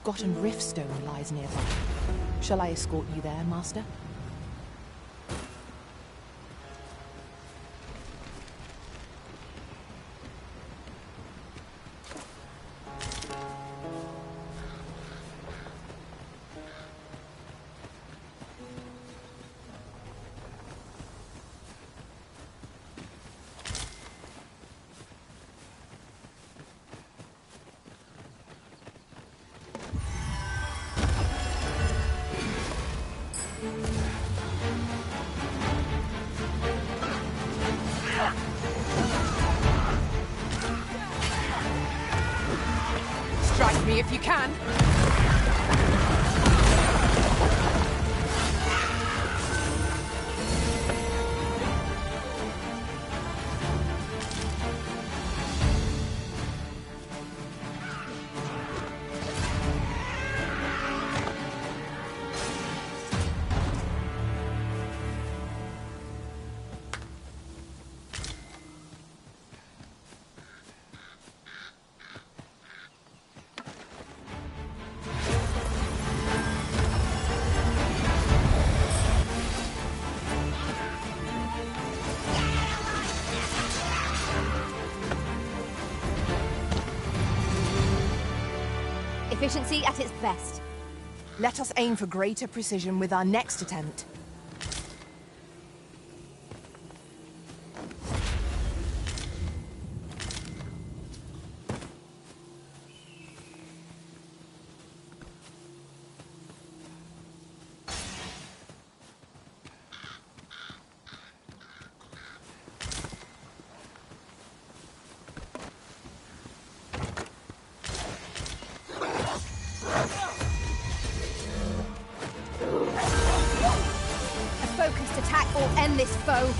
Forgotten Riftstone lies nearby. Shall I escort you there, Master? Strike me if you can. Efficiency at its best. Let us aim for greater precision with our next attempt. Focused attack will end this foe.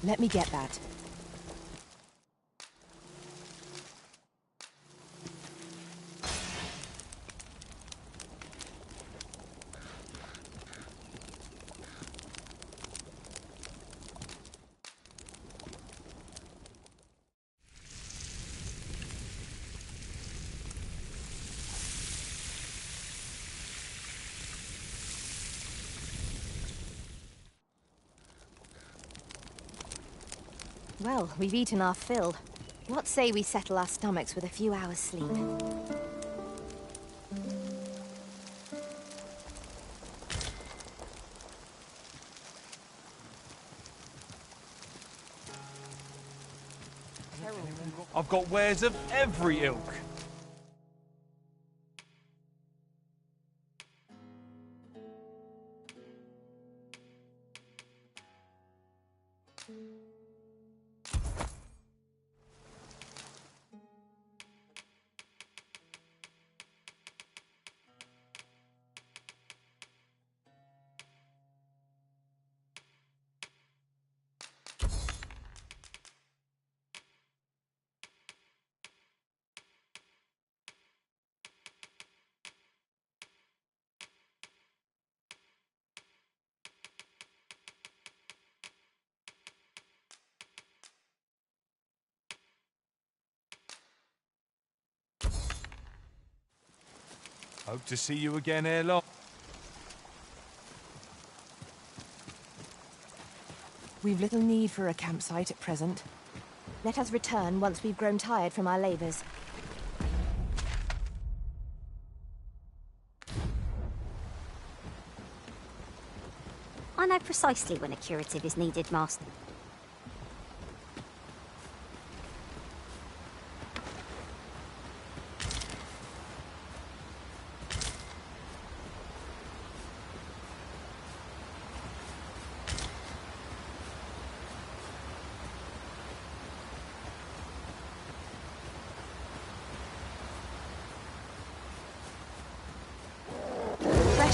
Let me get that. Well, we've eaten our fill. What say we settle our stomachs with a few hours' sleep? I've got wares of every ilk. Hope to see you again ere long. We've little need for a campsite at present. Let us return once we've grown tired from our labours. I know precisely when a curative is needed, Master.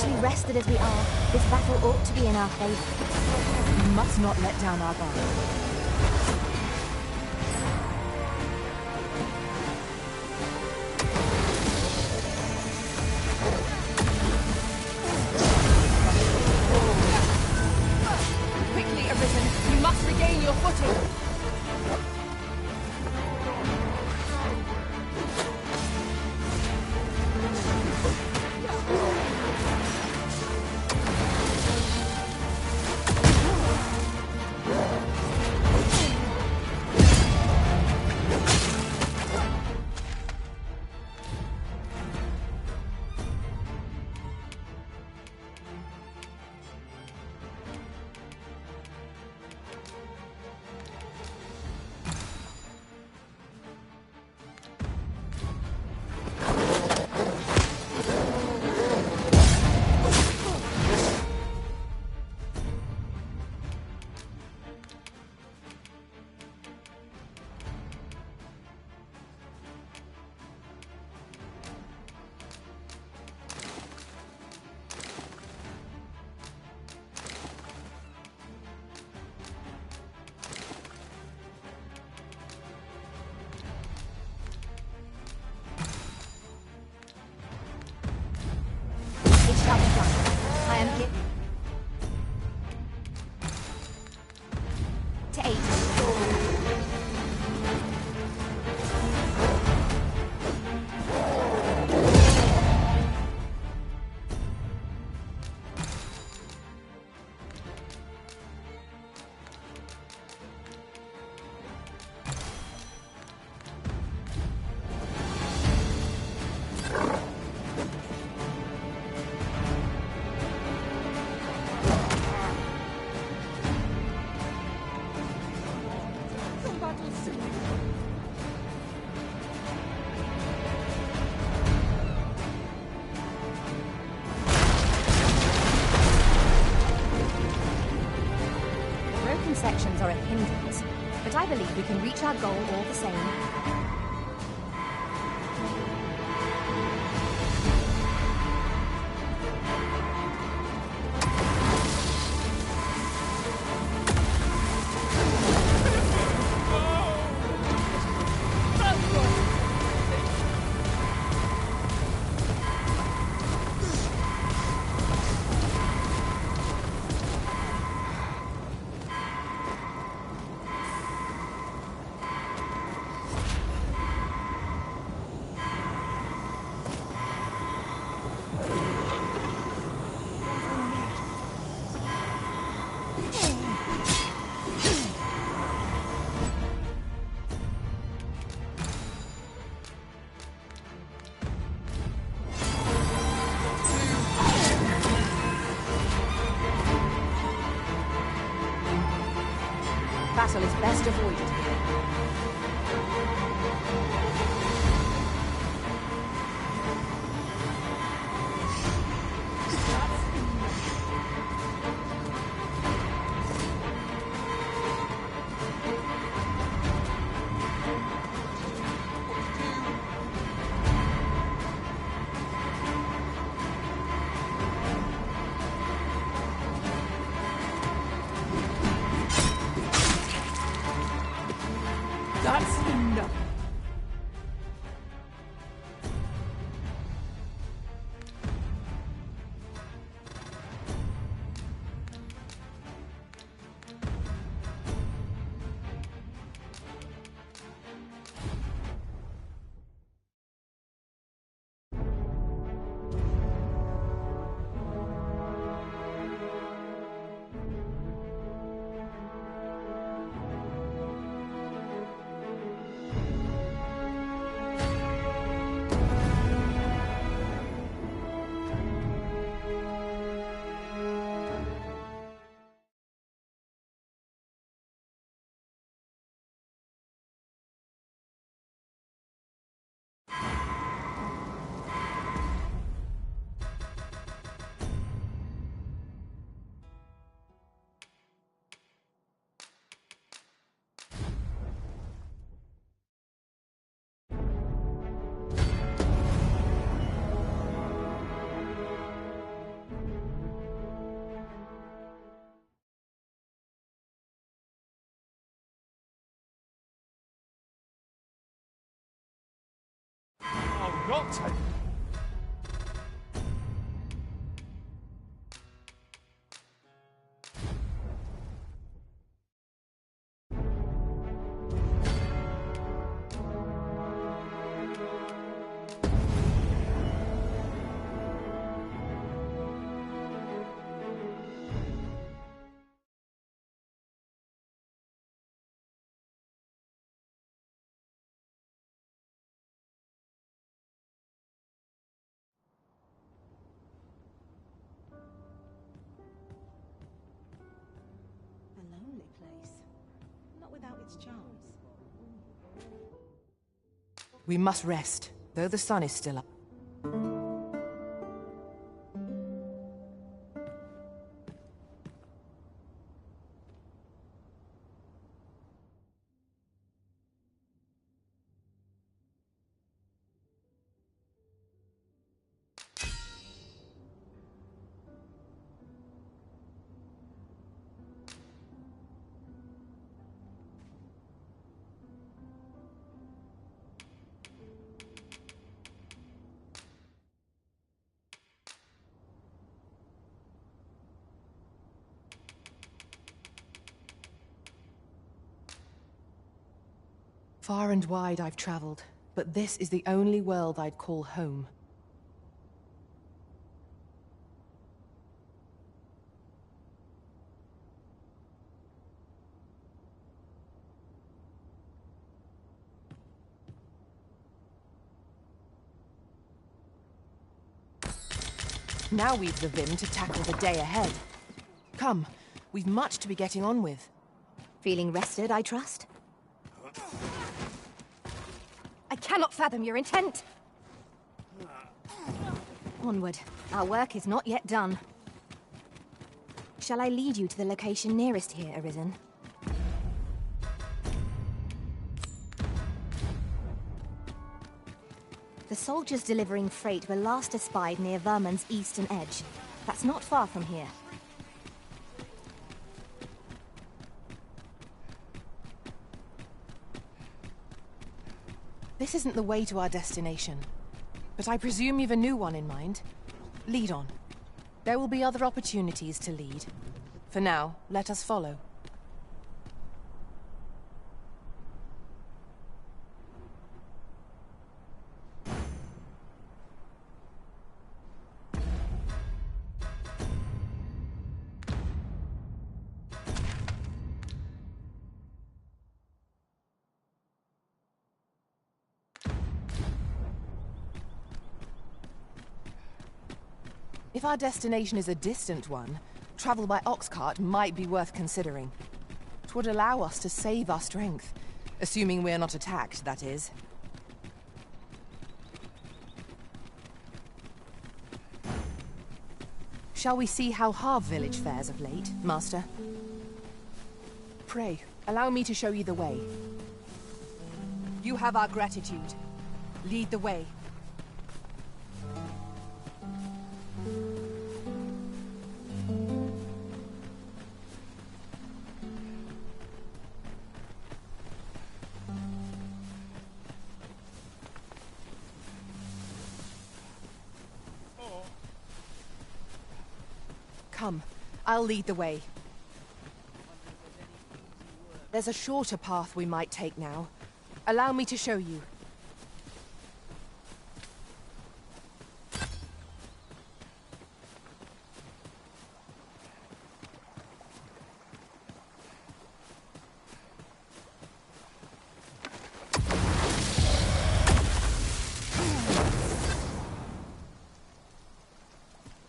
Especially rested as we are, this battle ought to be in our favor. We must not let down our guard. Quickly, Arisen. You must regain your footing. It shall be done. I am here to aid you. Broken sections are a hindrance, but I believe we can reach our goal all the same. Battle is best avoided. That's enough. Not take. A lonely place. Not without its charms. We must rest, though the sun is still up. Far and wide I've traveled, but this is the only world I'd call home. Now we've the vim to tackle the day ahead. Come, we've much to be getting on with. Feeling rested, I trust? I cannot fathom your intent! Onward. Our work is not yet done. Shall I lead you to the location nearest here, Arisen? The soldiers delivering freight were last espied near Vermund's eastern edge. That's not far from here. This isn't the way to our destination, but I presume you've a new one in mind. Lead on. There will be other opportunities to lead. For now, let us follow. If our destination is a distant one, travel by ox cart might be worth considering. It would allow us to save our strength, assuming we're not attacked, that is. Shall we see how Harv village fares of late, Master? Pray, allow me to show you the way. You have our gratitude. Lead the way. Come, I'll lead the way. There's a shorter path we might take now. Allow me to show you.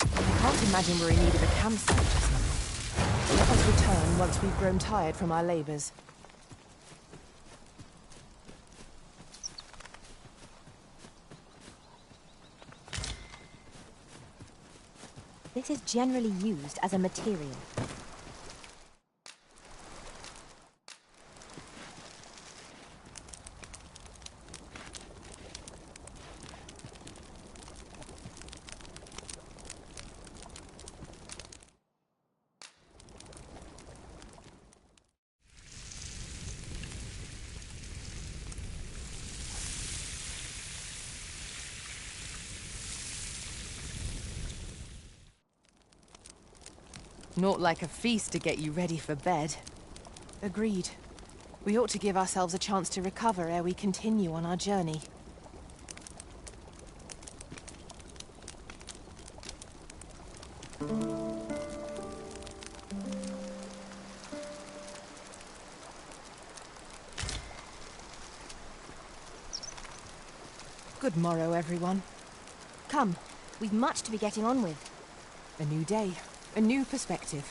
I can't imagine we're in need of a campsite just now. Let us return once we've grown tired from our labors. This is generally used as a material. Not like a feast to get you ready for bed. Agreed. We ought to give ourselves a chance to recover ere we continue on our journey. Good morrow, everyone. Come, we've much to be getting on with. A new day, a new perspective.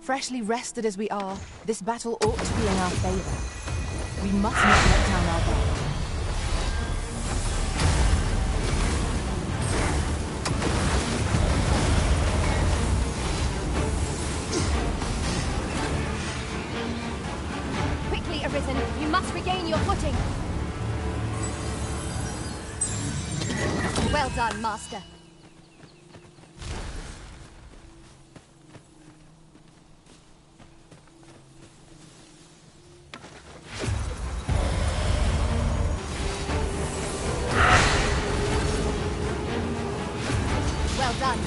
Freshly rested as we are, this battle ought to be in our favor. We must not let down our guard. Quickly, Arisen! You must regain your footing! Well done, Master. Well done.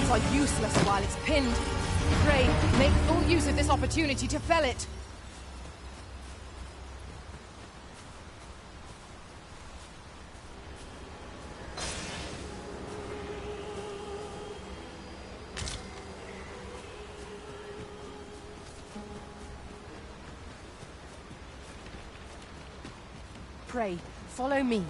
Are useless while it's pinned. Pray, make full use of this opportunity to fell it. Pray, follow me.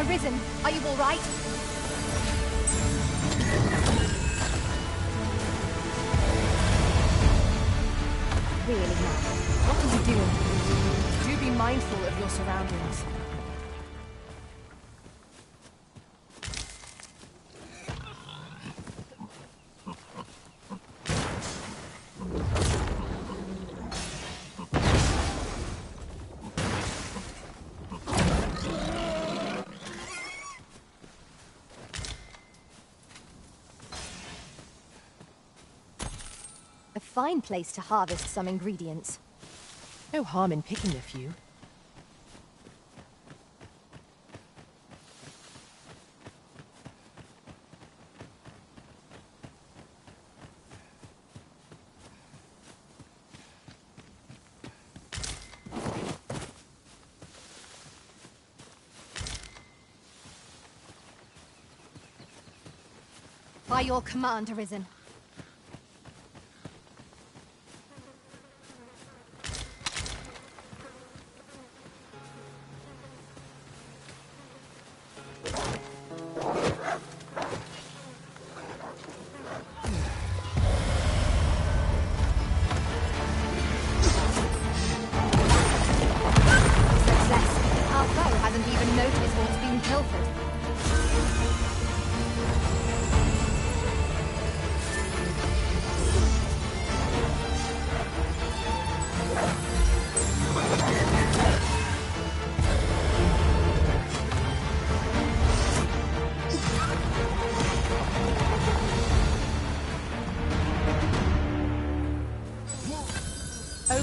Arisen, are you all right? Really now. What are you doing? Do be mindful of your surroundings. A fine place to harvest some ingredients. No harm in picking a few. By your command, Arisen. Success. Our foe hasn't even noticed what's been pilfered.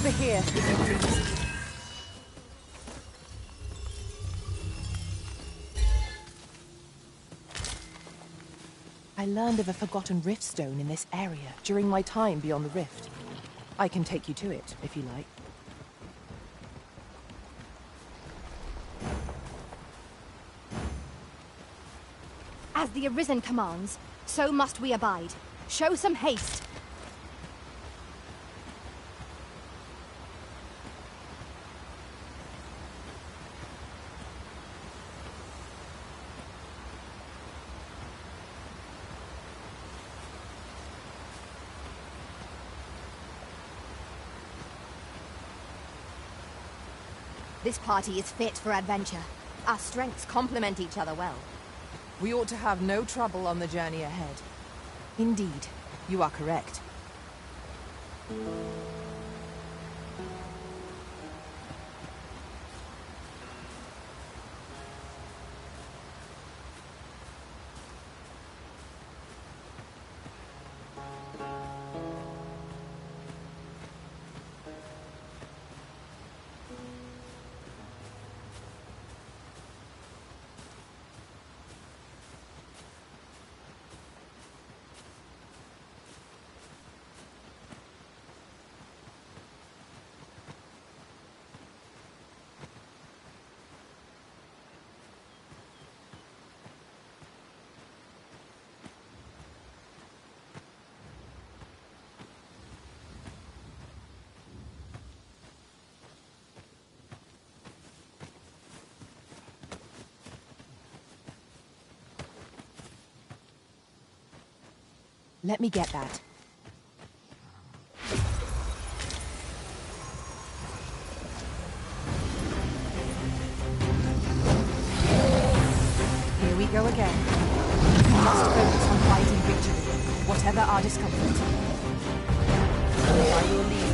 Over here, if you please. I learned of a forgotten rift stone in this area during my time beyond the rift. I can take you to it, if you like. As the Arisen commands, so must we abide. Show some haste. This party is fit for adventure. Our strengths complement each other well. We ought to have no trouble on the journey ahead. Indeed, you are correct. Let me get that. Here we go again. We must focus on fighting victory, whatever our discomfort. By your leave.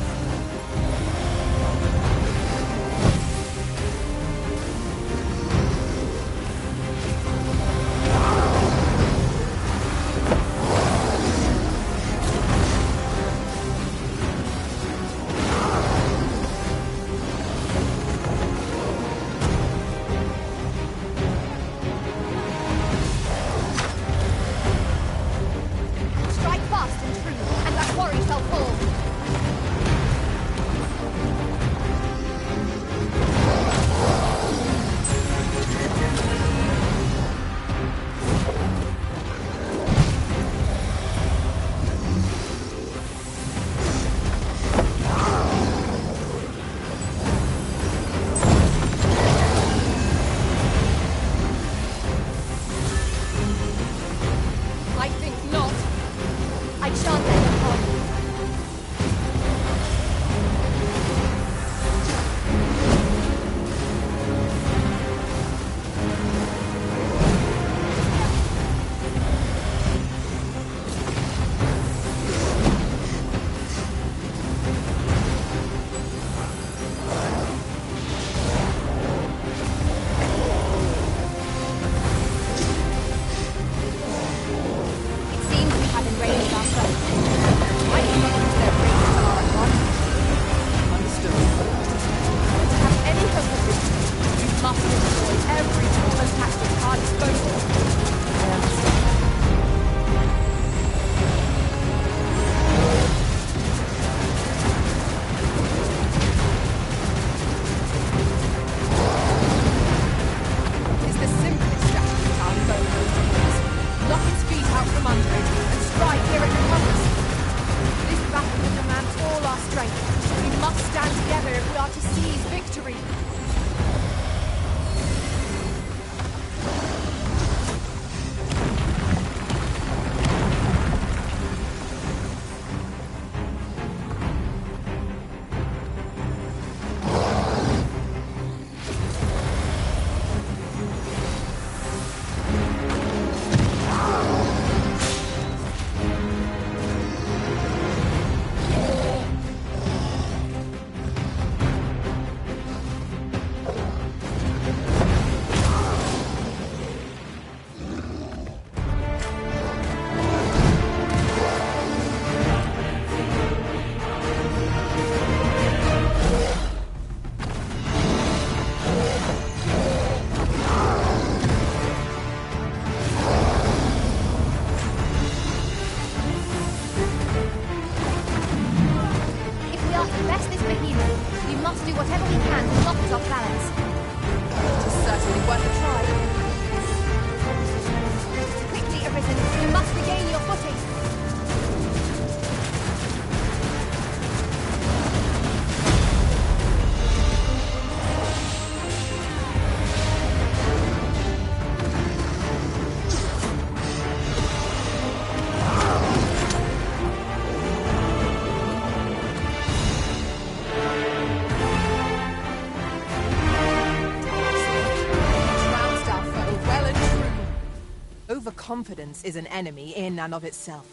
Overconfidence is an enemy in and of itself.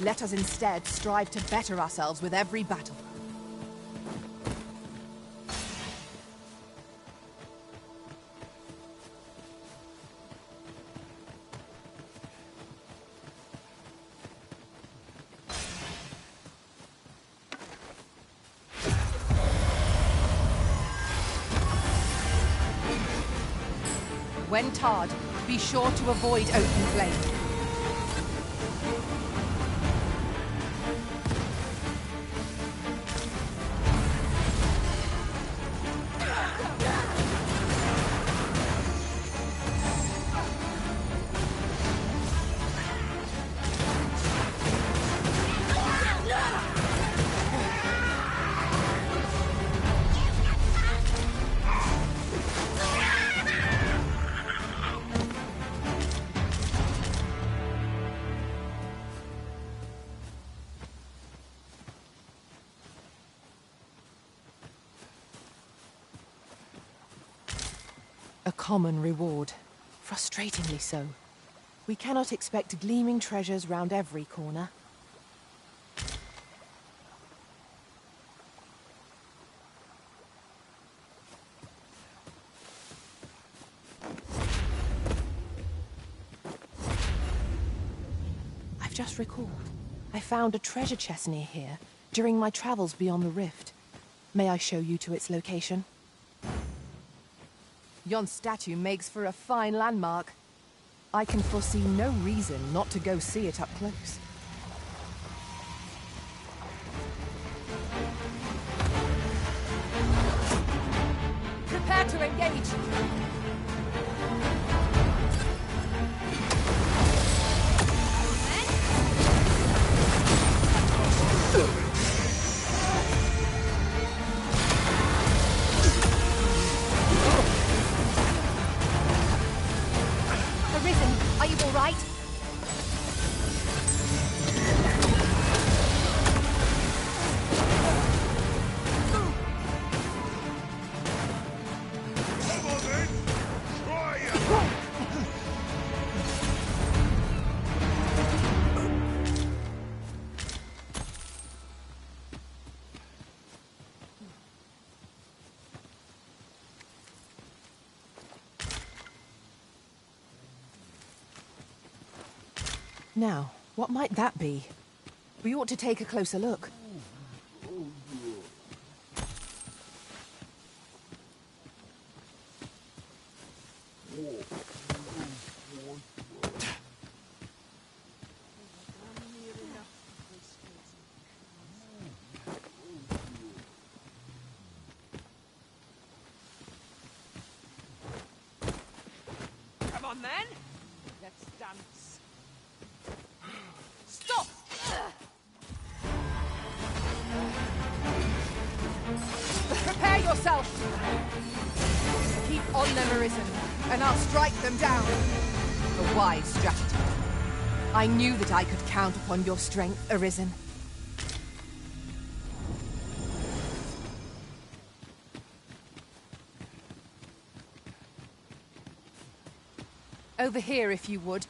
Let us instead strive to better ourselves with every battle. When tarred, be sure to avoid open flame. A common reward. Frustratingly so. We cannot expect gleaming treasures round every corner. I've just recalled. I found a treasure chest near here during my travels beyond the rift. May I show you to its location? Yon statue makes for a fine landmark. I can foresee no reason not to go see it up close. Prepare to engage! Are you all right? Now, what might that be? We ought to take a closer look. Come on then. Let's dance. Stop! Prepare yourself! Keep on them, Arisen, and I'll strike them down. A wise strategy. I knew that I could count upon your strength, Arisen. Over here, if you would.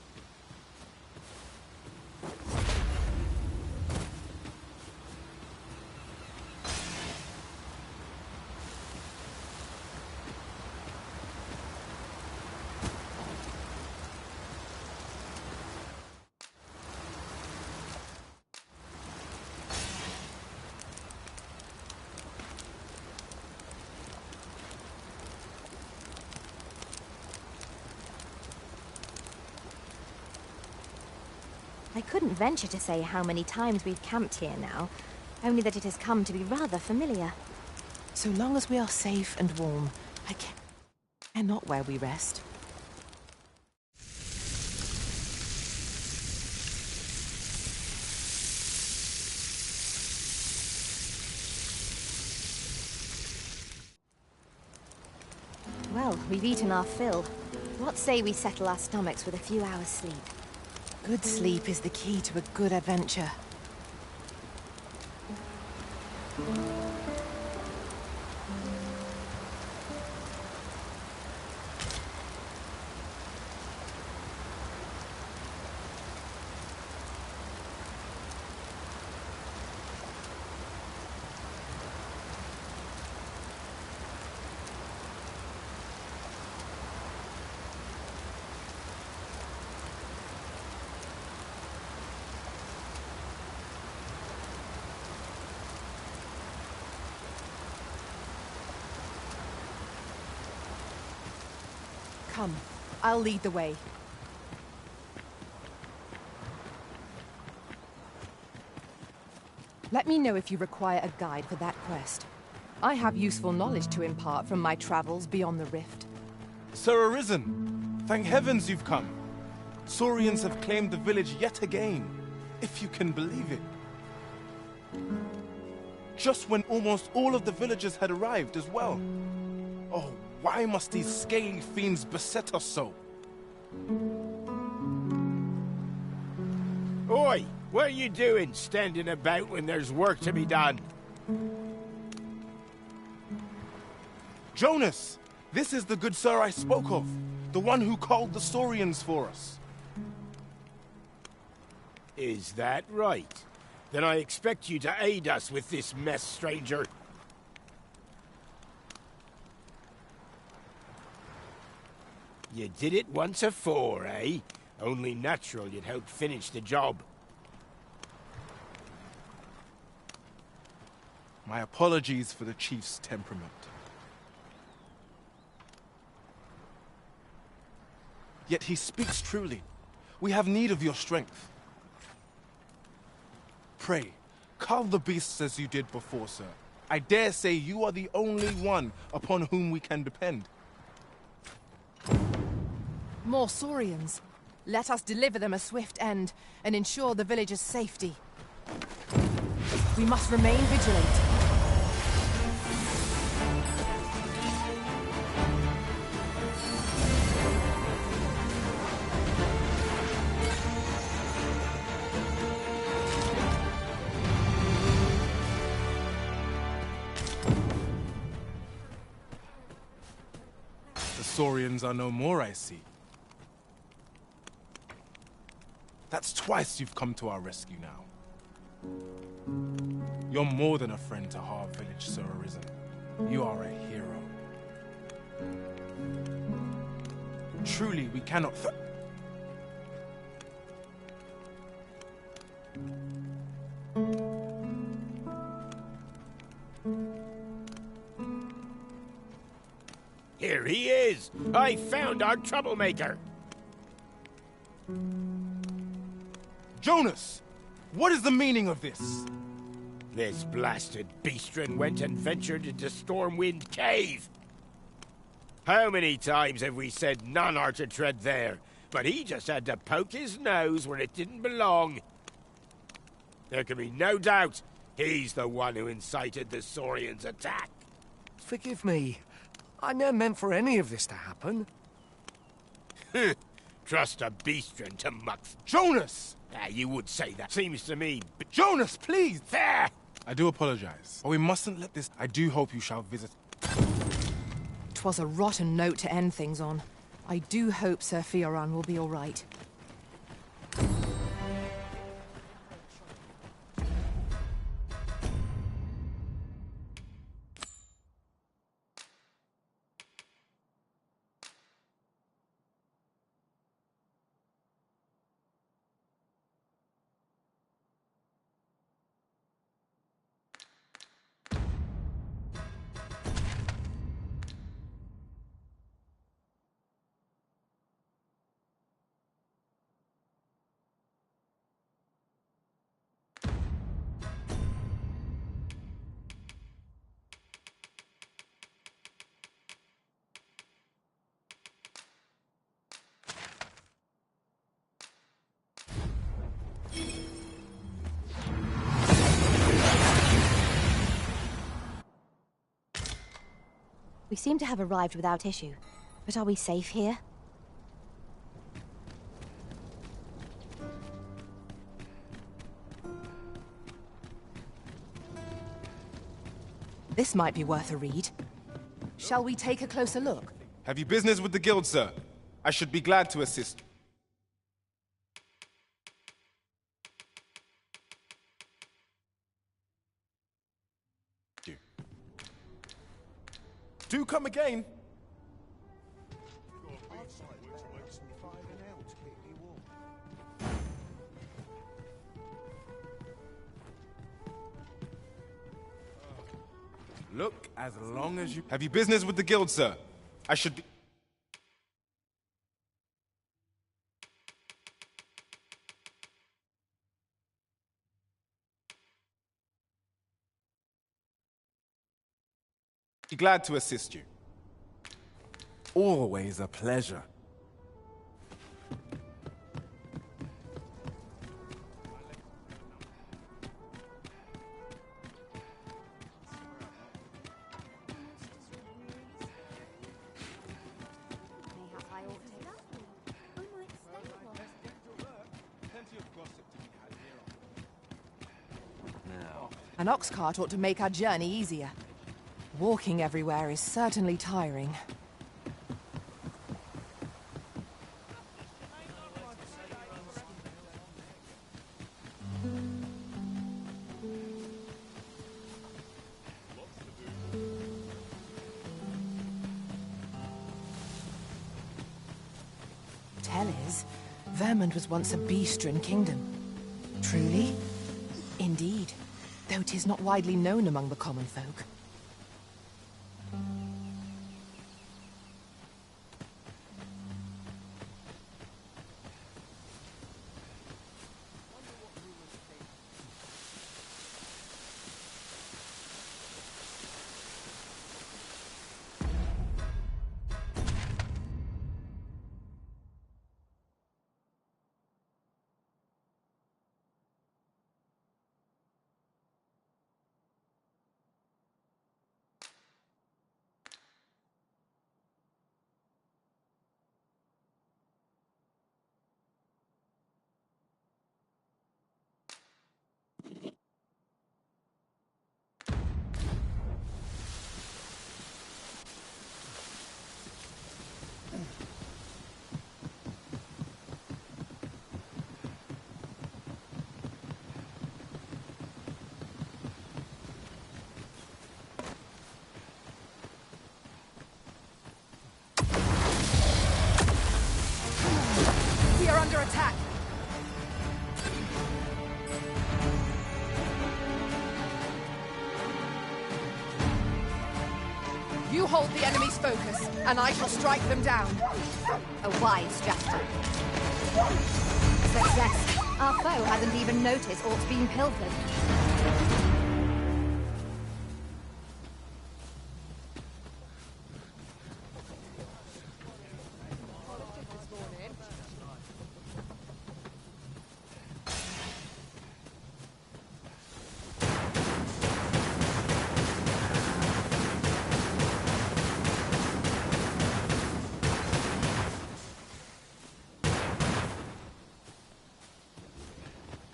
I couldn't venture to say how many times we've camped here now, only that it has come to be rather familiar. So long as we are safe and warm, I care not where we rest. Well, we've eaten our fill. What say we settle our stomachs with a few hours' sleep? Good sleep is the key to a good adventure. Come, I'll lead the way. Let me know if you require a guide for that quest. I have useful knowledge to impart from my travels beyond the rift. Sir Arisen, thank heavens you've come. Saurians have claimed the village yet again, if you can believe it. Just when almost all of the villagers had arrived as well. Oh, why must these scaly fiends beset us so? Oi! What are you doing, standing about when there's work to be done? Jonas! This is the good sir I spoke of. The one who called the Saurians for us. Is that right? Then I expect you to aid us with this mess, stranger. You did it once afore, eh? Only natural you'd help finish the job. My apologies for the chief's temperament. Yet he speaks truly. We have need of your strength. Pray, cull the beasts as you did before, sir. I dare say you are the only one upon whom we can depend. More Saurians. Let us deliver them a swift end and ensure the village's safety. We must remain vigilant. The Saurians are no more, I see. That's twice you've come to our rescue now. You're more than a friend to Harv Village, Sir Arisen. You are a hero. Truly, we cannot Here he is! I found our troublemaker! Jonas! What is the meaning of this? This blasted beastren went and ventured into Stormwind Cave. How many times have we said none are to tread there? But he just had to poke his nose where it didn't belong. There can be no doubt he's the one who incited the Saurians' attack. Forgive me. I never meant for any of this to happen. Trust a beastren to muck. Jonas! You would say that. Seems to me... Jonas, please! There! I do apologize, but we mustn't let this... I do hope you shall visit... 'Twas a rotten note to end things on. I do hope Sir Fioran will be all right. We seem to have arrived without issue. But are we safe here? This might be worth a read. Shall we take a closer look? Have you business with the guild, sir? I should be glad to assist. Do come again. Look, as long as you... Have you business with the guild, sir? I should be... Be glad to assist you. Always a pleasure. An ox cart ought to make our journey easier. Walking everywhere is certainly tiring. Tellers, Vermund was once a Beastren kingdom. Truly? Indeed, though 'tis not widely known among the common folk. We are under attack! You hold the enemy's focus, and I shall strike them down. A wise strategy. Success. Our foe hasn't even noticed aught being pilfered.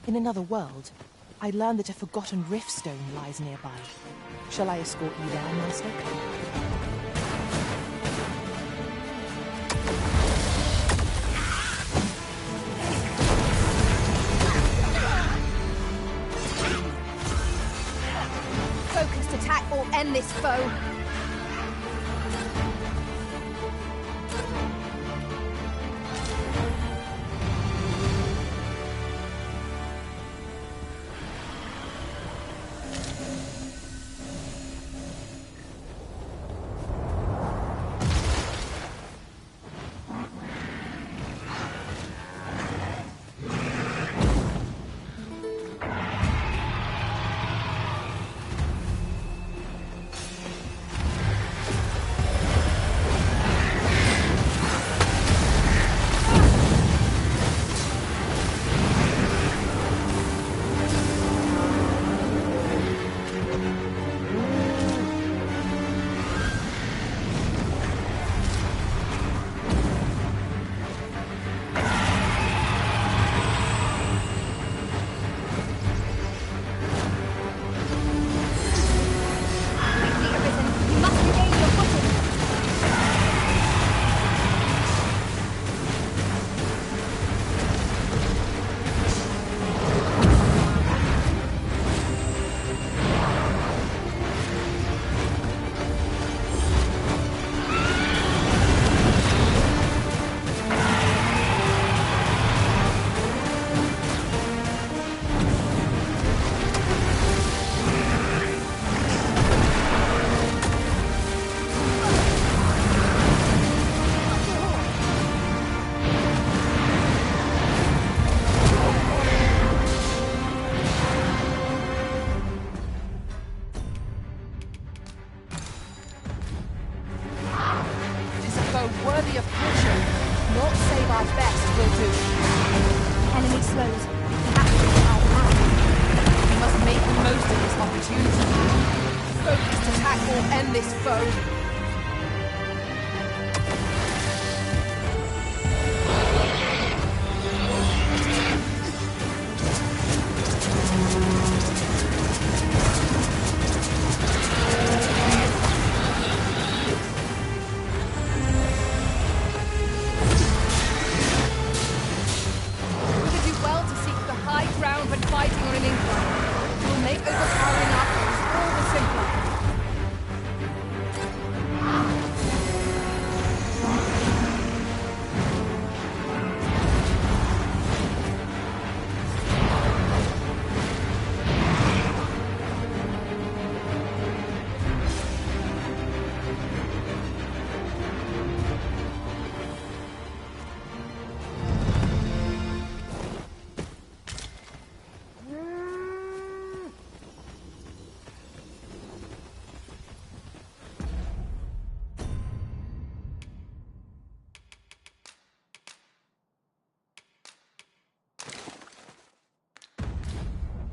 In another world, I learned that a forgotten riftstone lies nearby. Shall I escort you there, Master? Focused attack will end this foe. not save our best, will do. Enemy slows. We have to get out now. We must make the most of this opportunity. Focused attack will end this foe.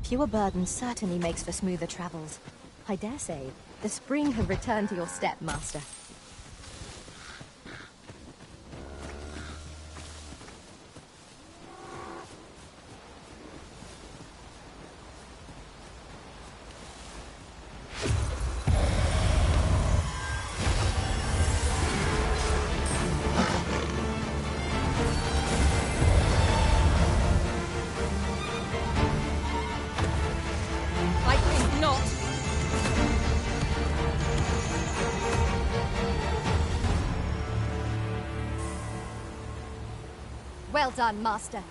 Fewer burdens certainly makes for smoother travels. I dare say, the spring have returned to your step, Master. Well done, Master.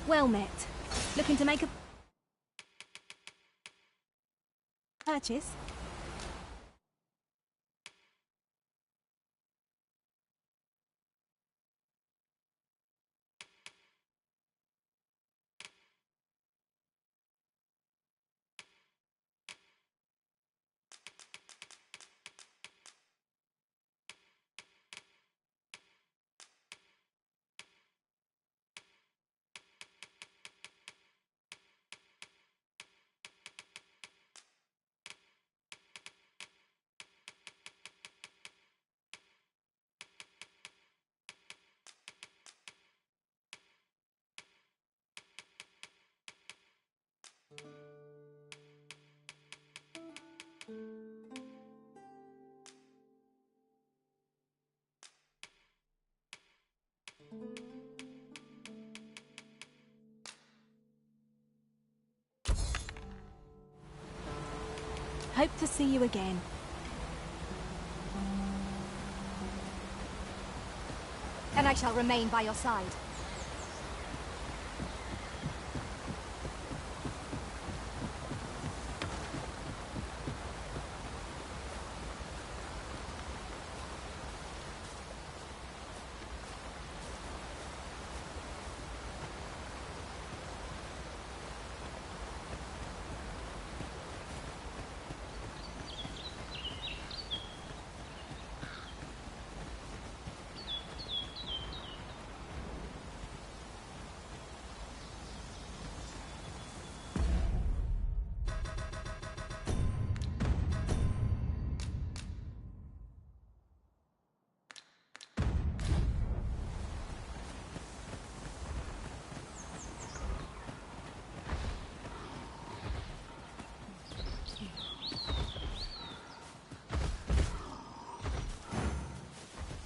Well met. Looking to make a purchase? Hope to see you again. And I shall remain by your side.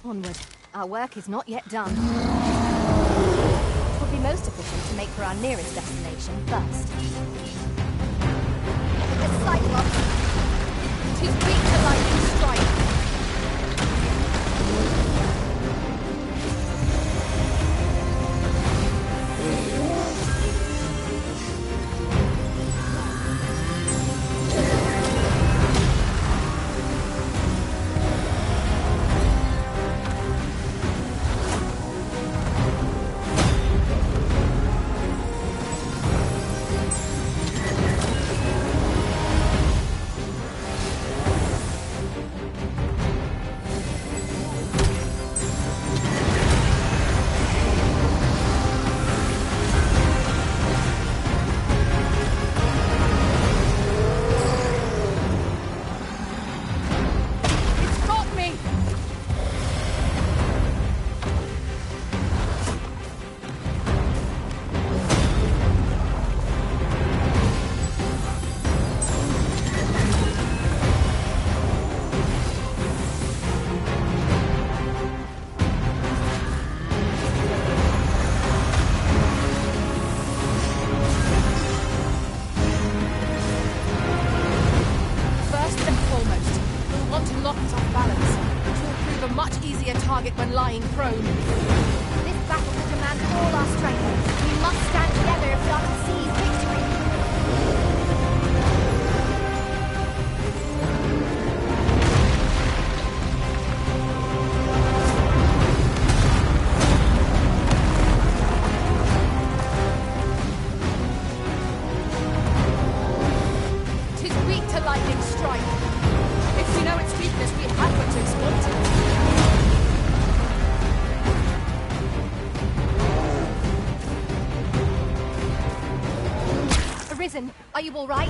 Onward. Our work is not yet done. It would be most efficient to make for our nearest destination first. The Cyclops! 'Tis weak to lightning strike! target when lying prone. This battle will demand all our strength. We must stand together if we are to seize victory. Tis weak to lightning strike. If we know its weakness, we have but to exploit it. Arisen, are you all right?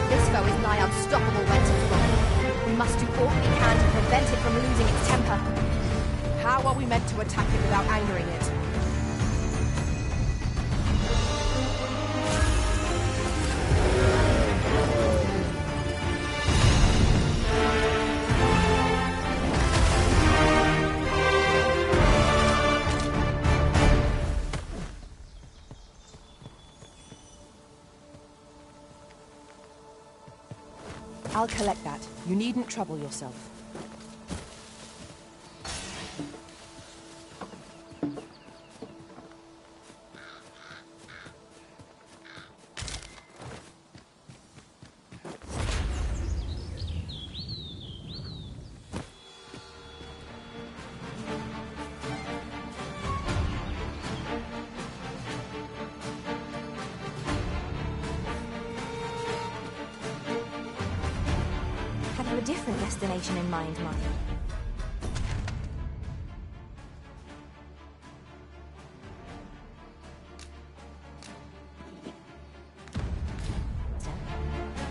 This foe is nigh unstoppable when to fly. We must do all we can to prevent it from losing its temper. How are we meant to attack it without angering it? I'll collect that. You needn't trouble yourself. Have you a different destination in mind, Martha?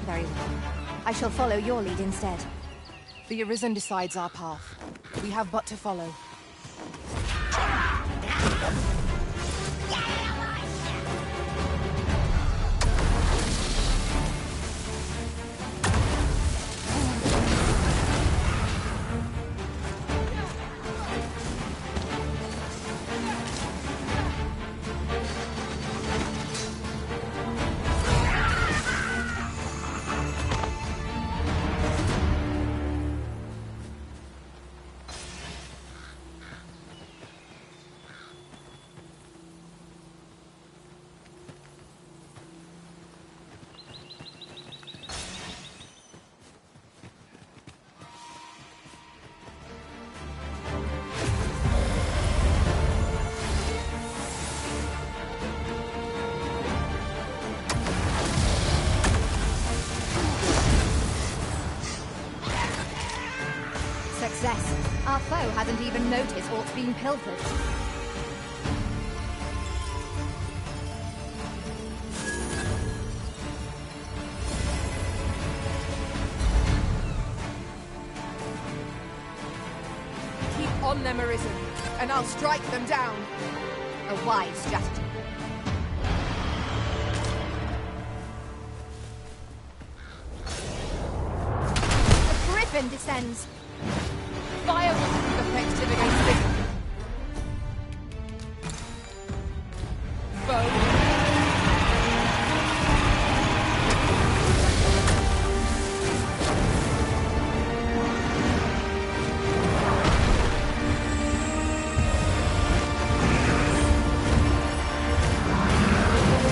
Very well. I shall follow your lead instead. The Arisen decides our path. We have but to follow. Success. Our foe hasn't even noticed what's being pilfered. Keep on them, Arisen, and I'll strike them down. A wise strategy. The griffin descends. Fire will prove effective against this foe.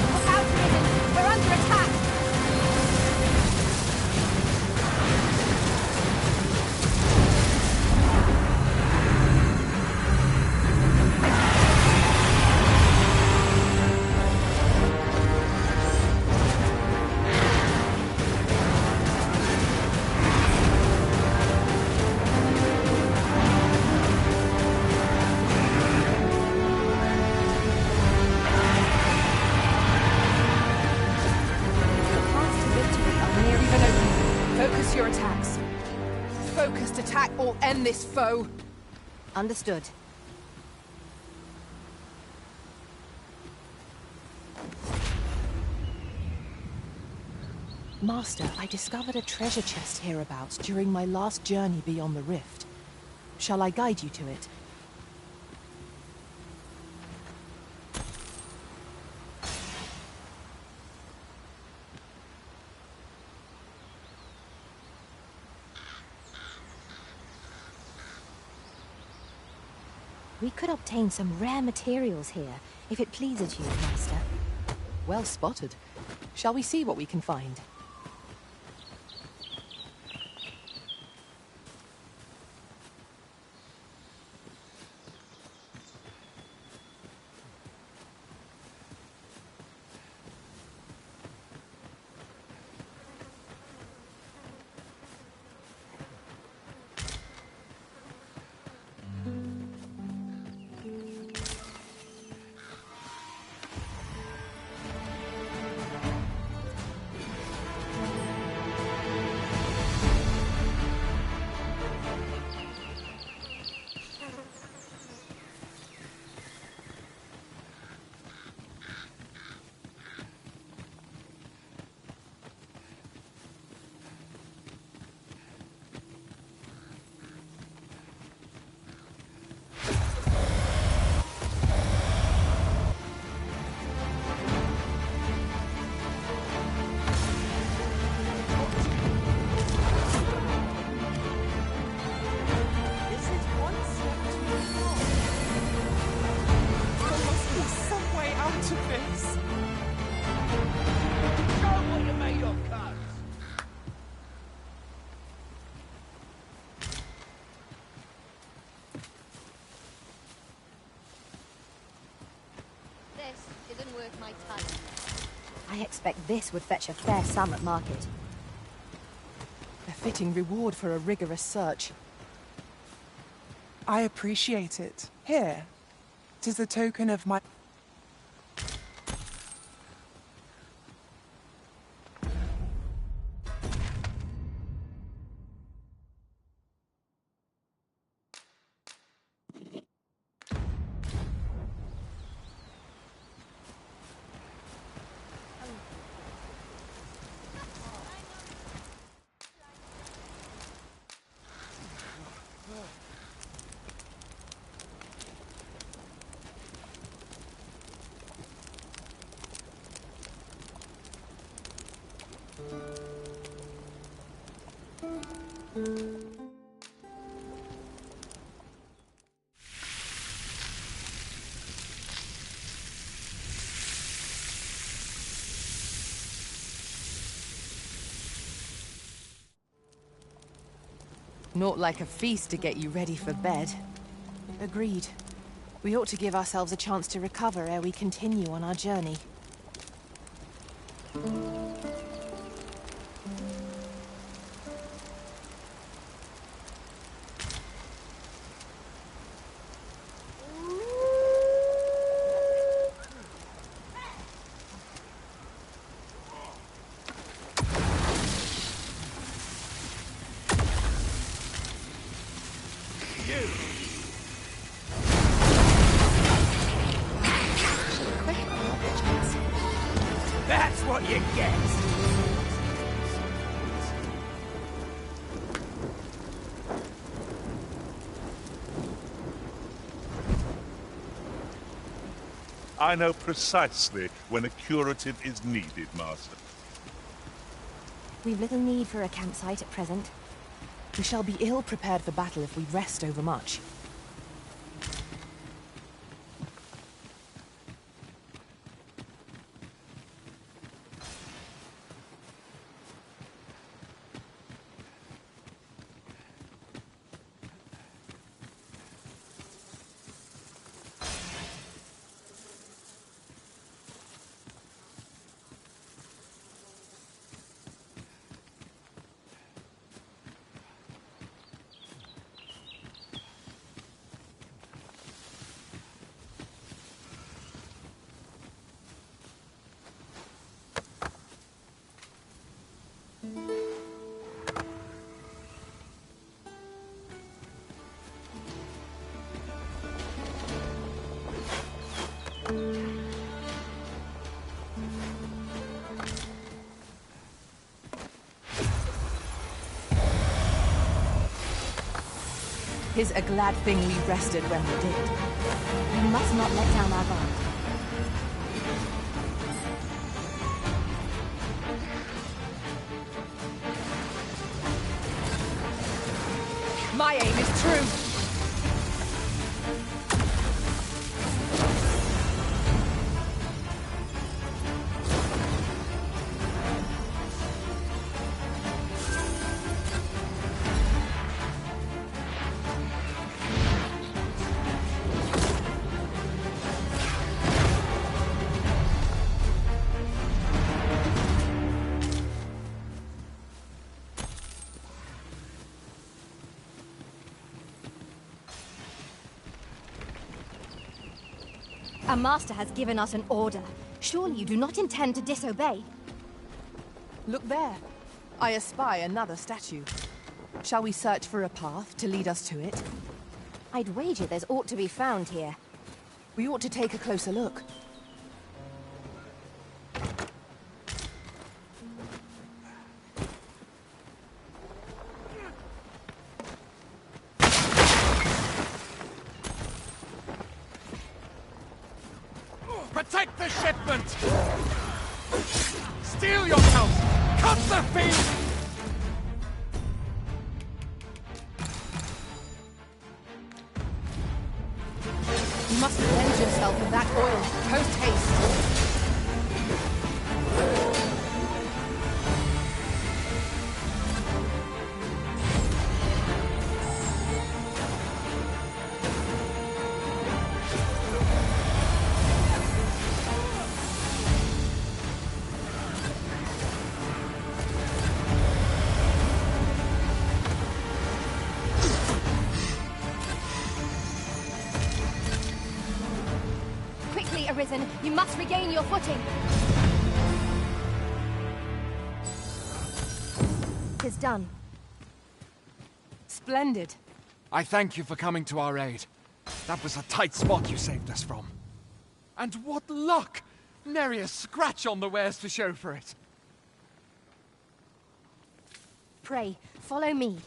Look out, Arisen! We're under attack! Focus your attacks. Focused attack or end this foe. Understood. Master, I discovered a treasure chest hereabouts during my last journey beyond the rift. Shall I guide you to it? We could obtain some rare materials here, if it pleases you, Master. Well spotted. Shall we see what we can find? This isn't worth my time. I expect this would fetch a fair sum at market. A fitting reward for a rigorous search. I appreciate it. Here. 'Tis a token of my... Not like a feast to get you ready for bed. Agreed. We ought to give ourselves a chance to recover ere we continue on our journey. That's what you get! I know precisely when a curative is needed, Master. We've little need for a campsite at present. We shall be ill prepared for battle if we rest overmuch. 'Tis a glad thing we rested when we did. We must not let down our guard. My aim is true. Our master has given us an order. Surely you do not intend to disobey? Look there. I espy another statue. Shall we search for a path to lead us to it? I'd wager there's aught to be found here. We ought to take a closer look. Protect the shipment! Steel yourselves! Cut the feet! You must avenge yourself of that oil. Post haste. Arisen, you must regain your footing. 'Tis done. Splendid. I thank you for coming to our aid. That was a tight spot you saved us from. And what luck! Nary a scratch on the wares to show for it. Pray, follow me.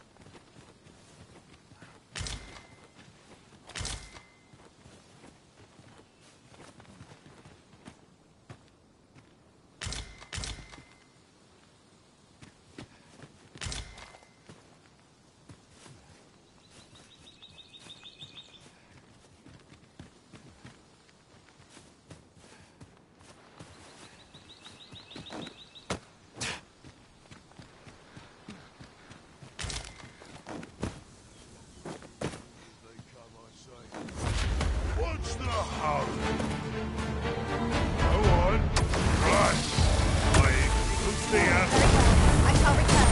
I shall return.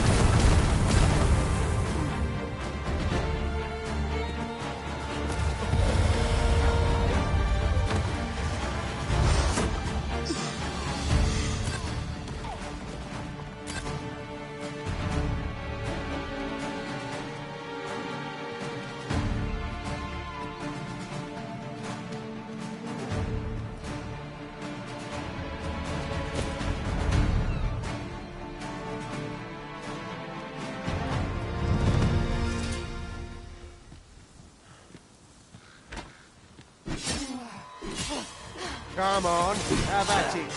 Come on, have at it.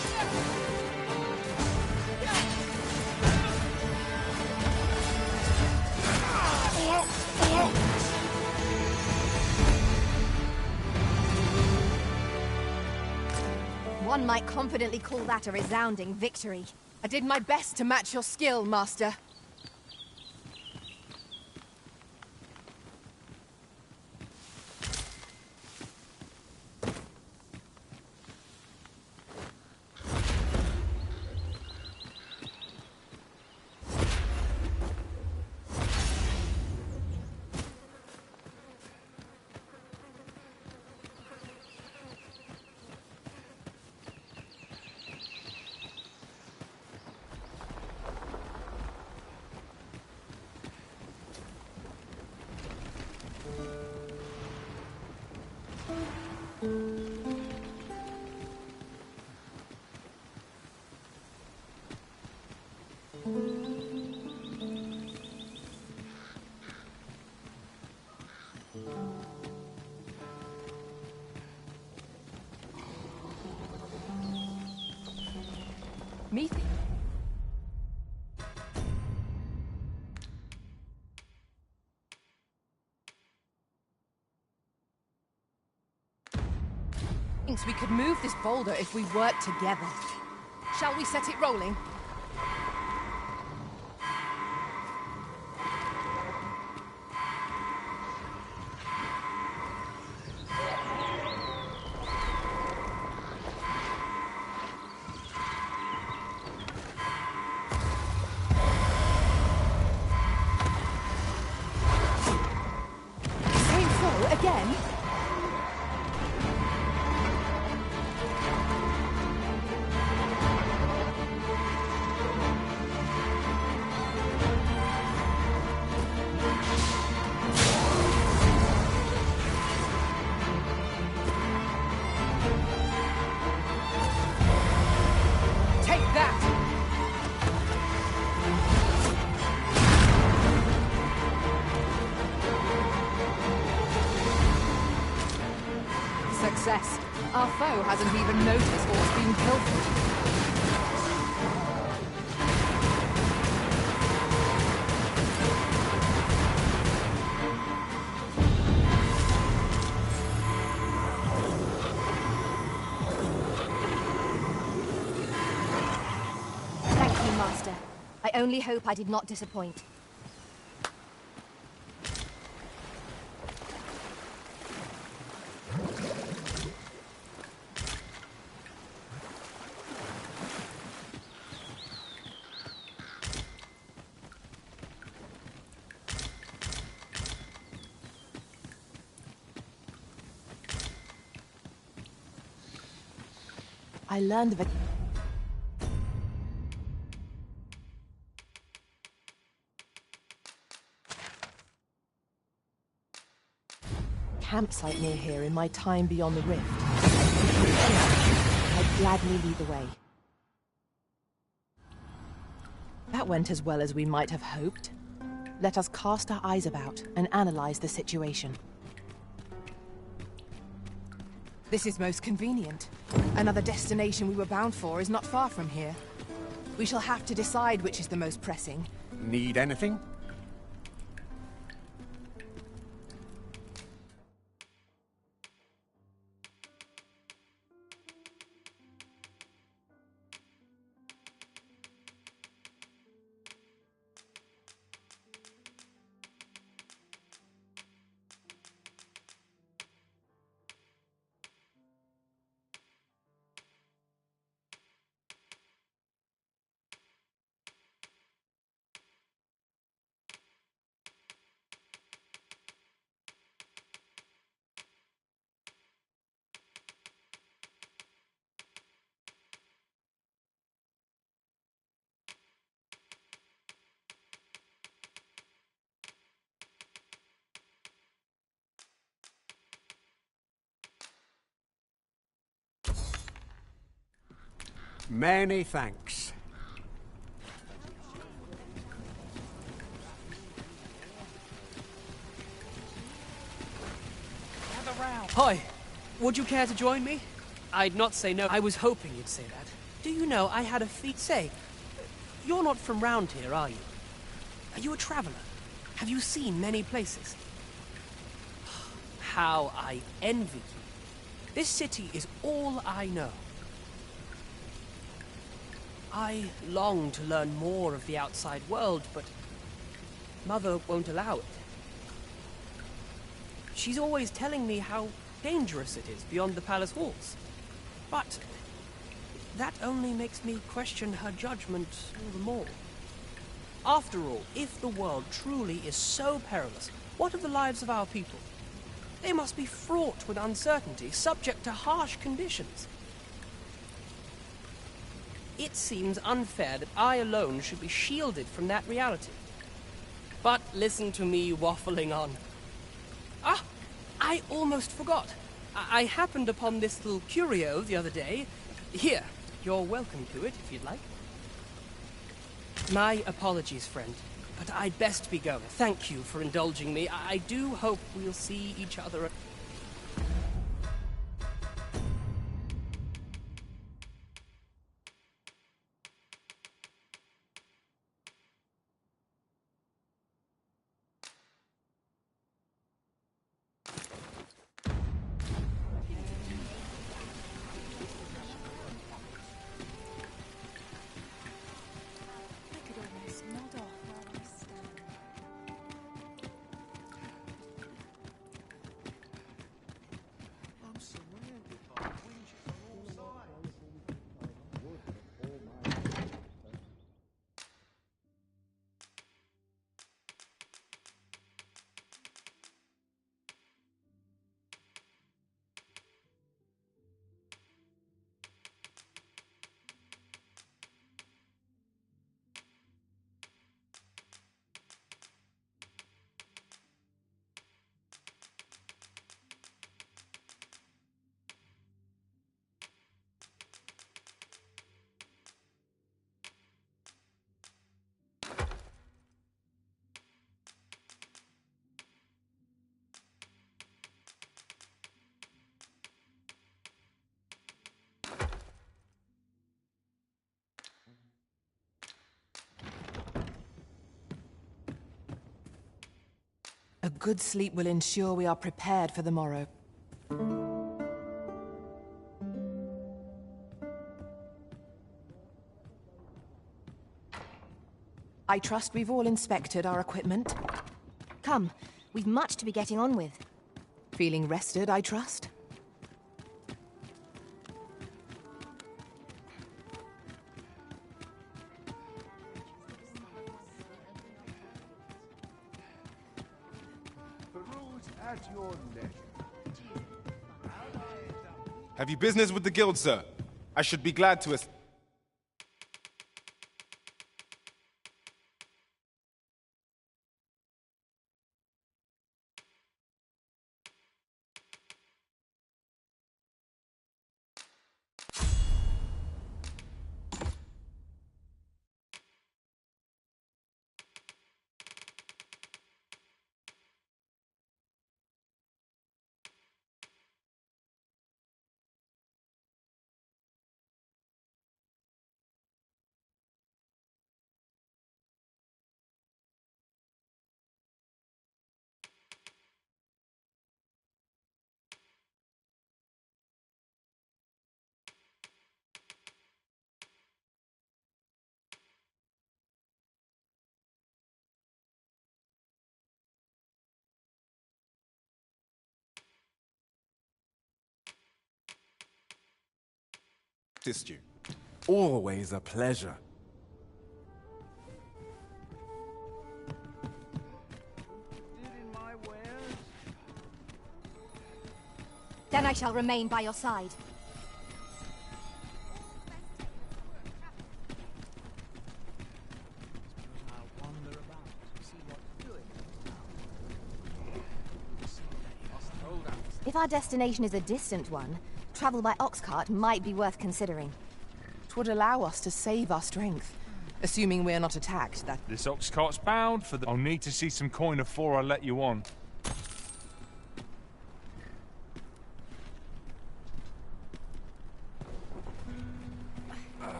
One might confidently call that a resounding victory. I did my best to match your skill, Master. Thinks we could move this boulder if we work together. Shall we set it rolling? Same flow again? Success. Our foe hasn't even noticed what's being pilfered. Thank you, Master. I only hope I did not disappoint. I learned of a campsite near here in my time beyond the rift. I'd gladly lead the way. That went as well as we might have hoped. Let us cast our eyes about and analyze the situation. This is most convenient. Another destination we were bound for is not far from here. We shall have to decide which is the most pressing. Need anything? Many thanks. Hi. Would you care to join me? I'd not say no. I was hoping you'd say that. Do you know, I had a feat. Say, you're not from round here, are you? Are you a traveler? Have you seen many places? How I envy you. This city is all I know. I long to learn more of the outside world, but Mother won't allow it. She's always telling me how dangerous it is beyond the palace walls. But that only makes me question her judgment all the more. After all, if the world truly is so perilous, what of the lives of our people? They must be fraught with uncertainty, subject to harsh conditions. It seems unfair that I alone should be shielded from that reality. But listen to me waffling on. Ah, I almost forgot. I happened upon this little curio the other day. Here, you're welcome to it if you'd like. My apologies, friend. But I'd best be going. Thank you for indulging me. I do hope we'll see each other. A good sleep will ensure we are prepared for the morrow. I trust we've all inspected our equipment. Come, we've much to be getting on with. Feeling rested, I trust? At your leisure. Have you business with the guild, sir? I should be glad to assist you. Always a pleasure. Then I shall remain by your side. If our destination is a distant one, travel by ox cart might be worth considering. 'Twould allow us to save our strength, assuming we're not attacked. That This ox cart's bound for the... I'll need to see some coin before I let you on.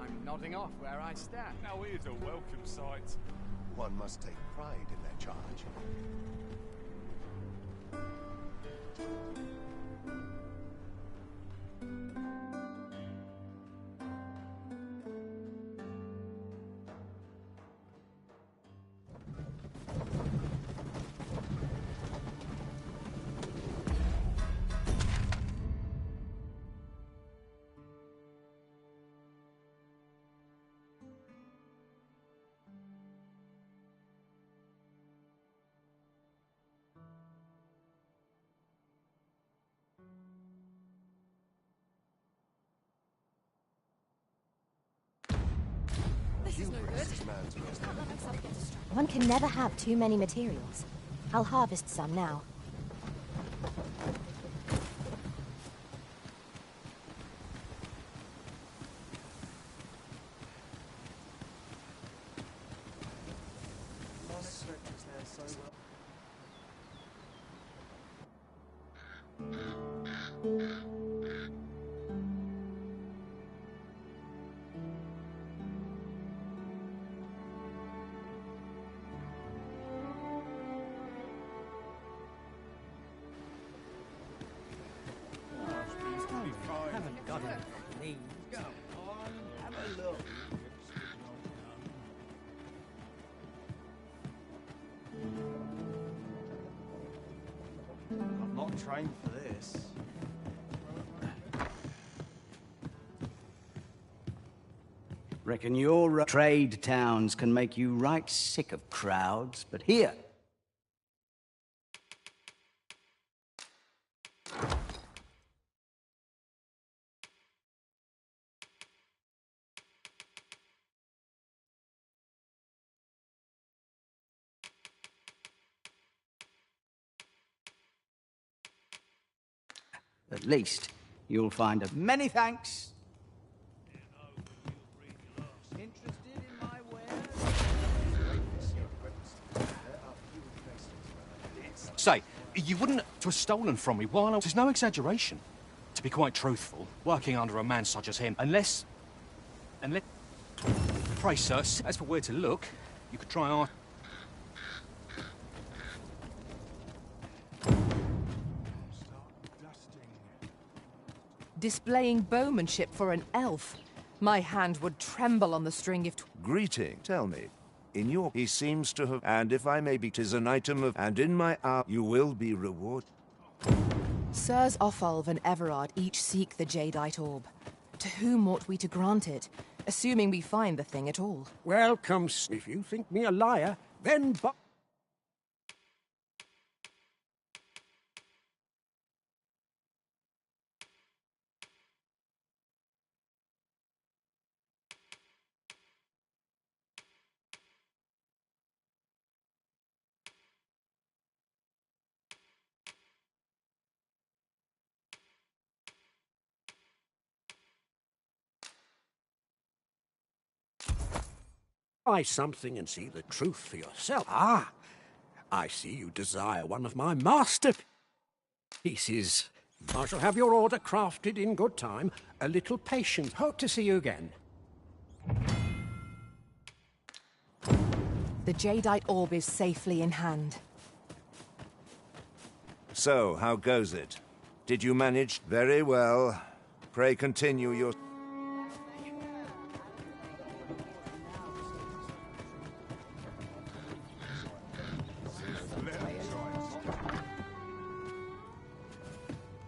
I'm nodding off where I stand. Now here's a welcome sight. One must take pride in their charge. One can never have too many materials. I'll harvest some now. Haven't got any. Come on, have a look. I'm not trained for this. Reckon your trade towns can make you right sick of crowds, but here... At least you'll find a many thanks. Interested in my wares? Say, you wouldn't to have stolen from me while I... There's no exaggeration. To be quite truthful, working under a man such as him, unless... Pray, sir, as for where to look, you could try our... Displaying bowmanship for an elf. My hand would tremble on the string if... Greeting, tell me. In your... He seems to have... And if I may be... 'Tis an item of... And in my hour... You will be rewarded. Sirs Offalv and Everard each seek the jadeite orb. To whom ought we to grant it, assuming we find the thing at all? Welcome, if you think me a liar, then... Buy something and see the truth for yourself. Ah, I see you desire one of my masterpieces. I shall have your order crafted in good time. A little patience. Hope to see you again. The jadeite orb is safely in hand. So, how goes it? Did you manage? Very well. Pray continue your...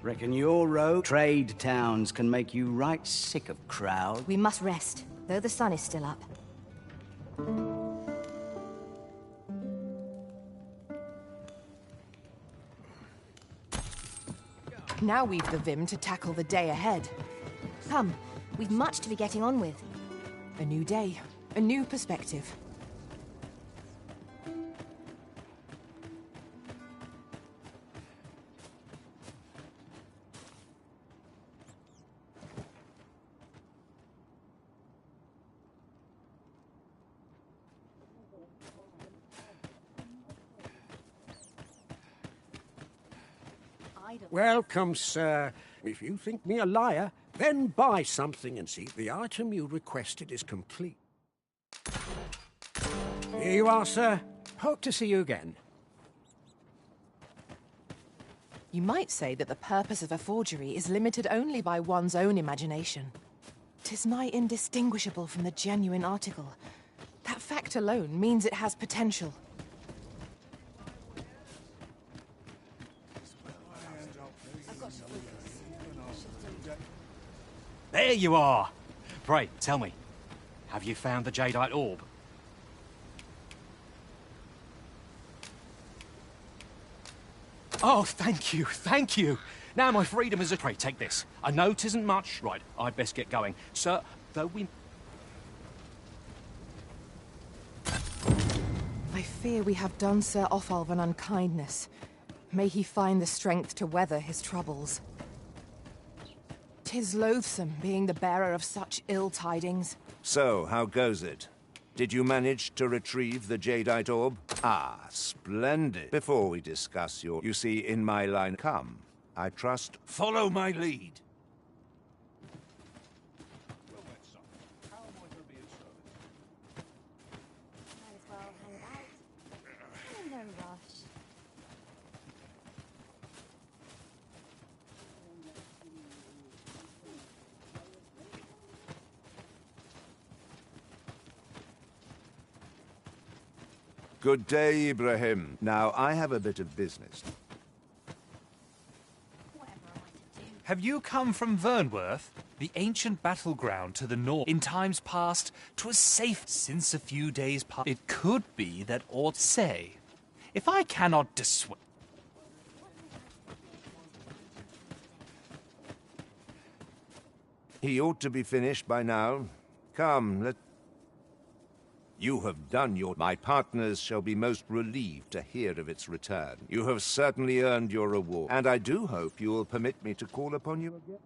Reckon your trade towns can make you right sick of crowds. We must rest, though the sun is still up. Now we've the vim to tackle the day ahead. Come, we've much to be getting on with. A new day, a new perspective. Welcome, sir. If you think me a liar, then buy something and see the item you requested is complete. Here you are, sir. Hope to see you again. You might say that the purpose of a forgery is limited only by one's own imagination. 'Tis nigh indistinguishable from the genuine article. That fact alone means it has potential. There you are! Pray, tell me, have you found the jadeite orb? Oh, thank you, thank you! Now my freedom is a... Pray, take this. I know 'tisn't much. Right, I'd best get going. Sir, though we... I fear we have done Sir Offalv an unkindness. May he find the strength to weather his troubles. 'Tis loathsome being the bearer of such ill tidings. So, how goes it? Did you manage to retrieve the jadeite orb? Ah, splendid. Before we discuss you see, in my line, come. I trust. Follow my lead. Might as well hang about. I'm in no rush. Good day, Ibrahim. Now, I have a bit of business. Have you come from Vernworth? The ancient battleground to the north. In times past, 'twas safe. Since a few days past, it could be that aught say. If I cannot dissuade... He ought to be finished by now. Come, let... You have done your... My partners shall be most relieved to hear of its return. You have certainly earned your reward, and I do hope you will permit me to call upon you again.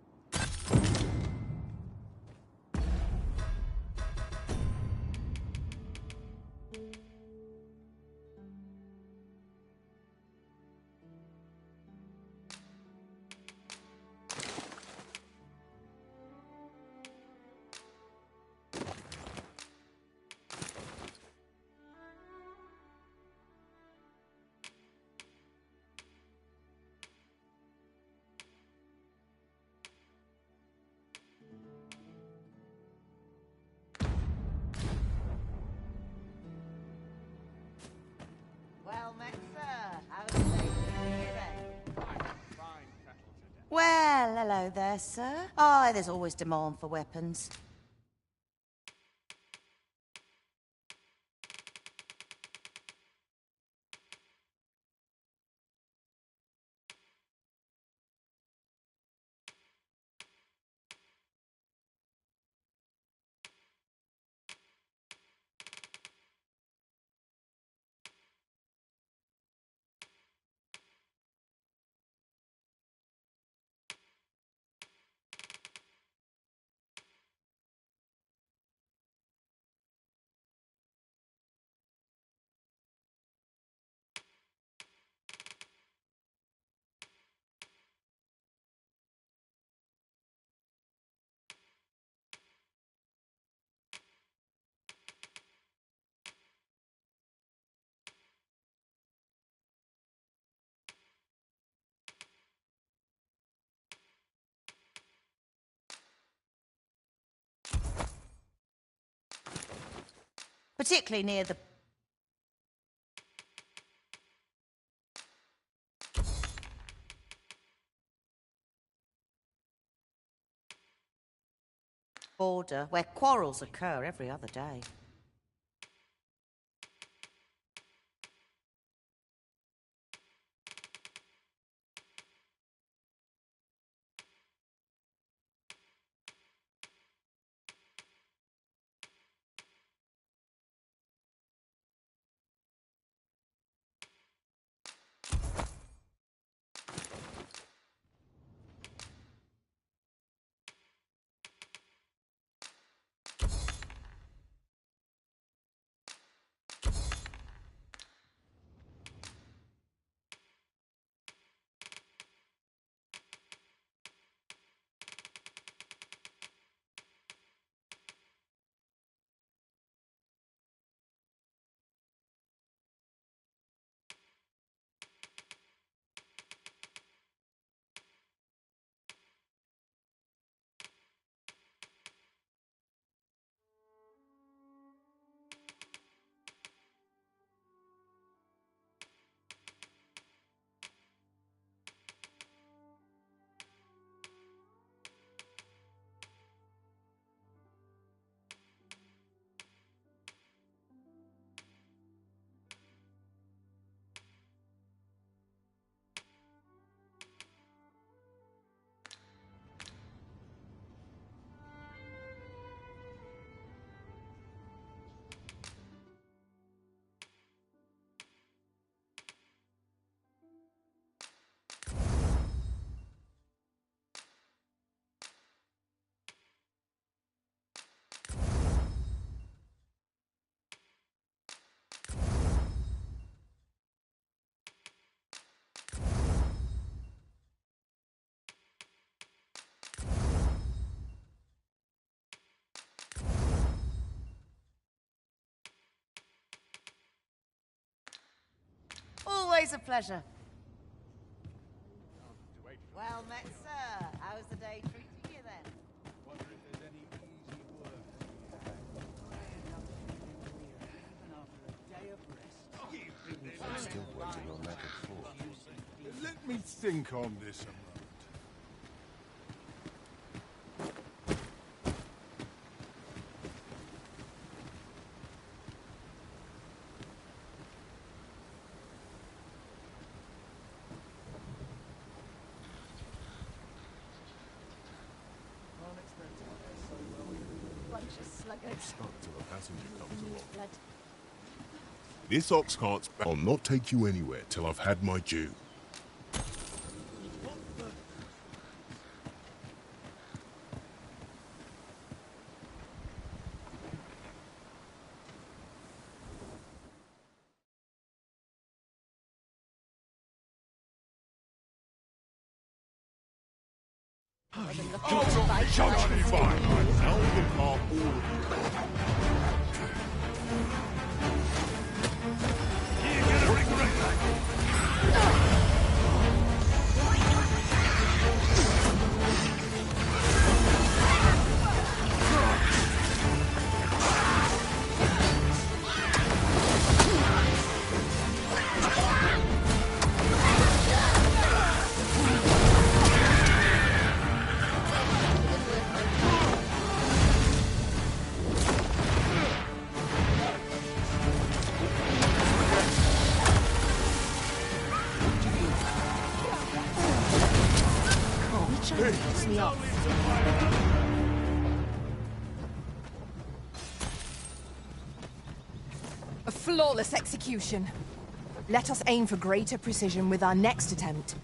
Well met, sir. How's the lady today? Well, hello there, sir. Oh, there's always demand for weapons. Particularly near the... border, where quarrels occur every other day. Always a pleasure. Well met, sir. How's the day treating you then? Still waiting on that report. Let me think on this a moment. Till a passenger comes along. This ox cart's I'll not take you anywhere till I've had my due. A flawless execution. Let us aim for greater precision with our next attempt.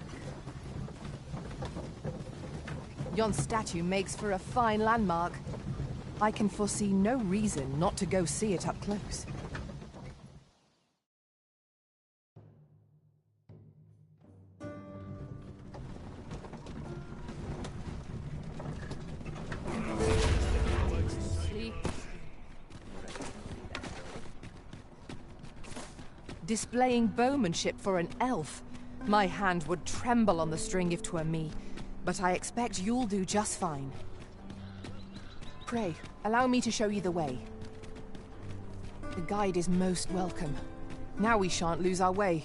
Yon statue makes for a fine landmark. I can foresee no reason not to go see it up close. Displaying bowmanship for an elf. My hand would tremble on the string if 'twere me, but I expect you'll do just fine. Pray, allow me to show you the way. The guide is most welcome. Now we shan't lose our way.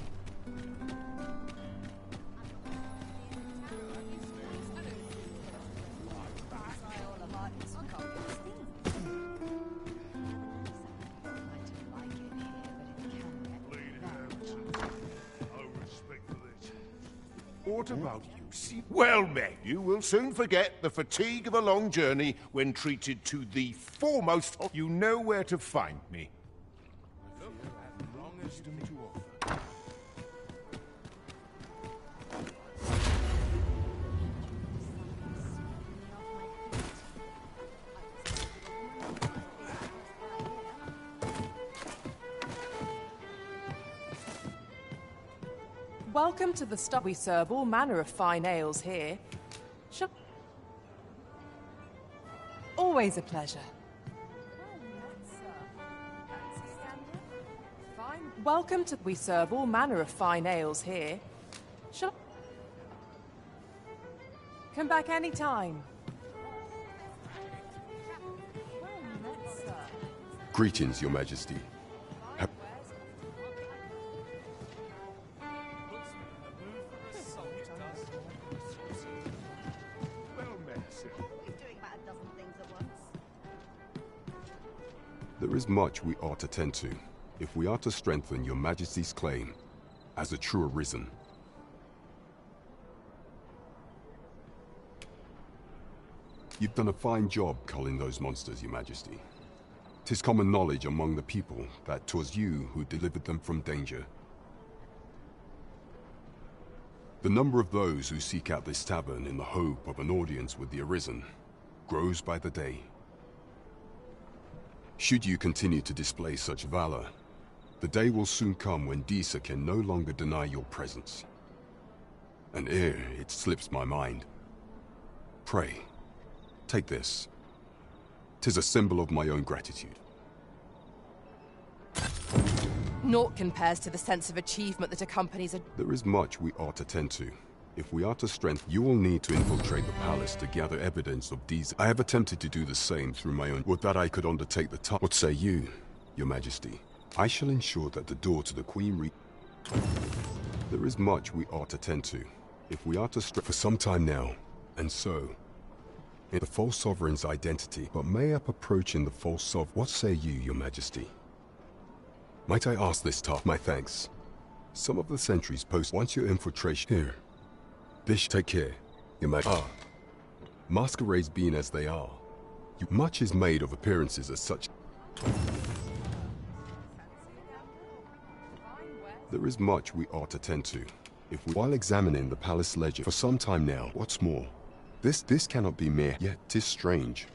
What about you? See, well met. You will soon forget the fatigue of a long journey when treated to the foremost. You know where to find me. Welcome to the stop. We serve all manner of fine ales here. Always a pleasure. Welcome to. We serve all manner of fine ales here. Come back anytime. Greetings, Your Majesty. There is much we ought to tend to, if we are to strengthen Your Majesty's claim as a true Arisen. You've done a fine job culling those monsters, Your Majesty. 'Tis common knowledge among the people that 'twas you who delivered them from danger. The number of those who seek out this tavern in the hope of an audience with the Arisen grows by the day. Should you continue to display such valor, the day will soon come when Disa can no longer deny your presence. And ere it slips my mind, pray, take this. 'Tis a symbol of my own gratitude. Naught compares to the sense of achievement that accompanies a... There is much we ought to tend to. If we are to strengthen, you will need to infiltrate the palace to gather evidence of these. I have attempted to do the same through my own. Would that I could undertake the task. What say you, Your Majesty? I shall ensure that the door to the Queen There is much we ought to tend to. If we are to for some time now, and so... in the false sovereign's identity, but may up approaching the false sovereign. What say you, Your Majesty? Might I ask this task? My thanks. Some of the sentries post once your infiltration here. This take care, Your Majesty. Masquerades being as they are, much is made of appearances as such. There is much we ought to tend to. If we, while examining the palace ledger for some time now, what's more, this cannot be mere, yet 'tis strange.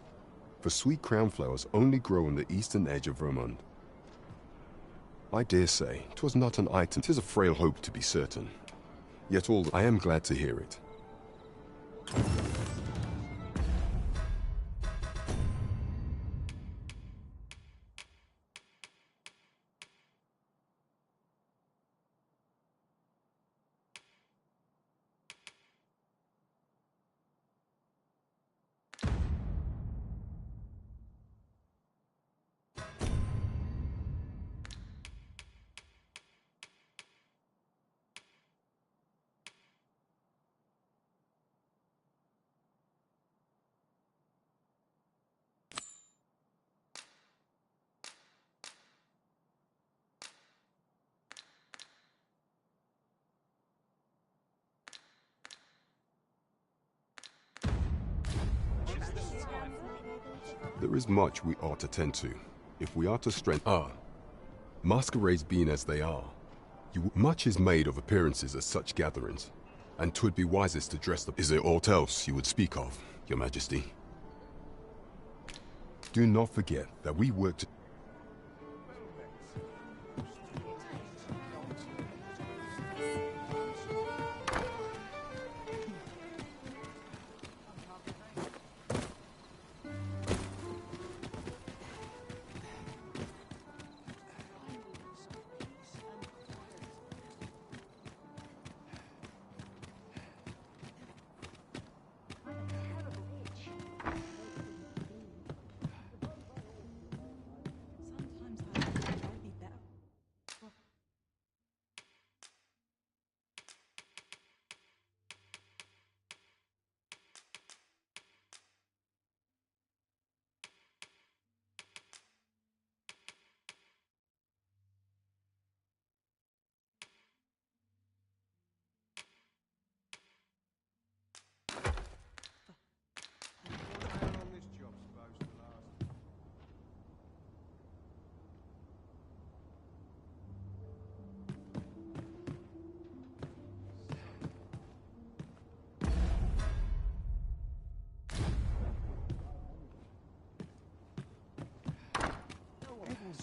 For sweet crown flowers only grow on the eastern edge of Vermont. I dare say, 'twas not an item, 'tis a frail hope to be certain. Yet all I am glad to hear it. There is much we ought to tend to. If we are to strengthen... masquerades being as they are, much is made of appearances at such gatherings, and 'twould be wisest to dress them. Is there aught else you would speak of, Your Majesty? Do not forget that we work to...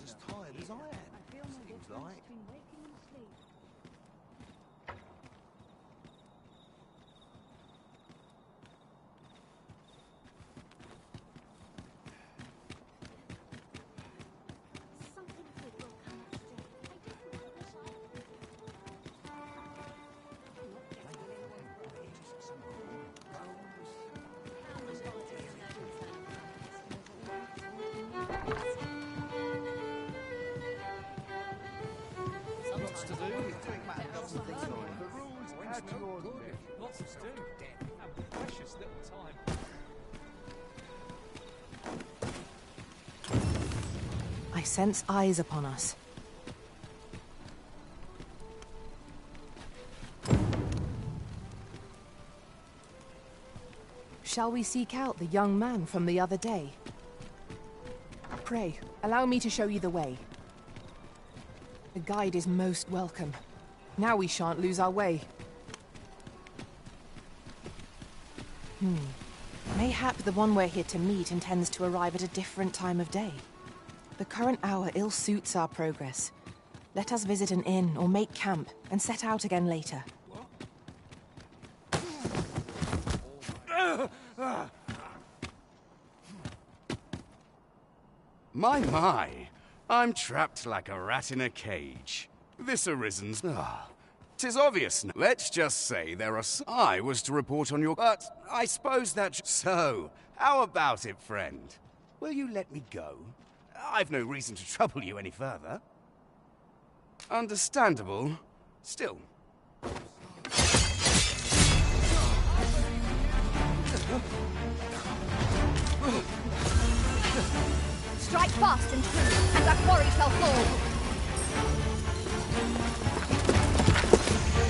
As tired as I am, seems like. Lots to do. Lots of things. Lots to do. And precious little time. I sense eyes upon us. Shall we seek out the young man from the other day? Pray, allow me to show you the way. The guide is most welcome. Now we shan't lose our way. Mayhap the one we're here to meet intends to arrive at a different time of day. The current hour ill suits our progress. Let us visit an inn or make camp and set out again later. My, I'm trapped like a rat in a cage. This Arisen's... tis obvious now. Let's just say there are I was to report on your... But I suppose that... So, how about it, friend? Will you let me go? I've no reason to trouble you any further. Understandable. Still... Strike fast and true, and our quarry shall fall.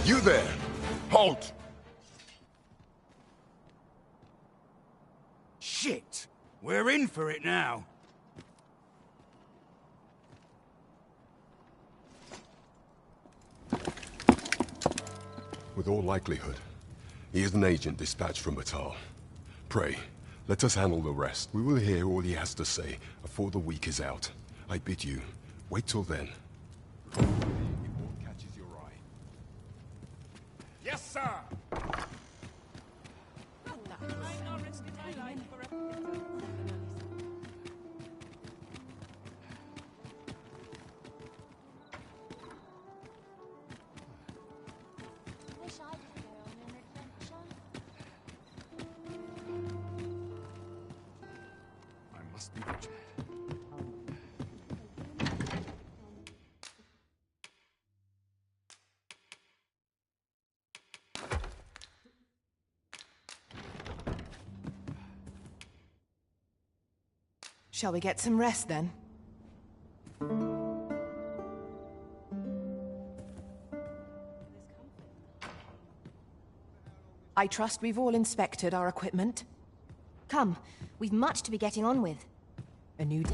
You there! Halt! Shit! We're in for it now. With all likelihood, he is an agent dispatched from Batal. Pray, let us handle the rest. We will hear all he has to say before the week is out. I bid you, wait till then. Catches your eye. Yes, sir! I must be vigilant. Shall we get some rest then? I trust we've all inspected our equipment. Come, we've much to be getting on with. A new day.